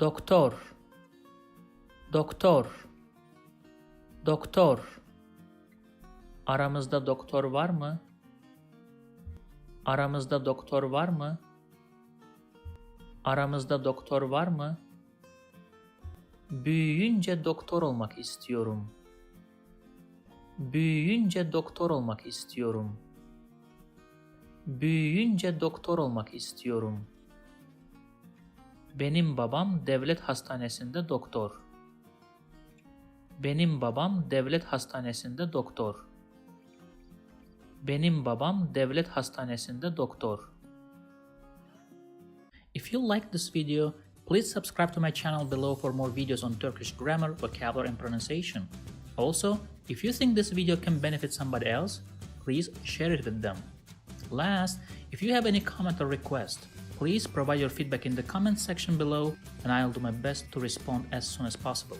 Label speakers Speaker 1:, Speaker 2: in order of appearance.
Speaker 1: Doktor, doktor, doktor. Aramızda doktor var mı? Aramızda doktor var mı? Aramızda doktor var mı? Büyüyünce doktor olmak istiyorum. Büyüyünce doktor olmak istiyorum. Büyüyünce doktor olmak istiyorum. Benim babam devlet hastanesinde doktor. Benim babam devlet hastanesinde doktor. Benim babam devlet hastanesinde doktor. If you like this video, please subscribe to my channel below for more videos on Turkish grammar, vocabulary, and pronunciation. Also, if you think this video can benefit somebody else, please share it with them. Last, if you have any comment or request, please provide your feedback in the comment section below and I'll do my best to respond as soon as possible.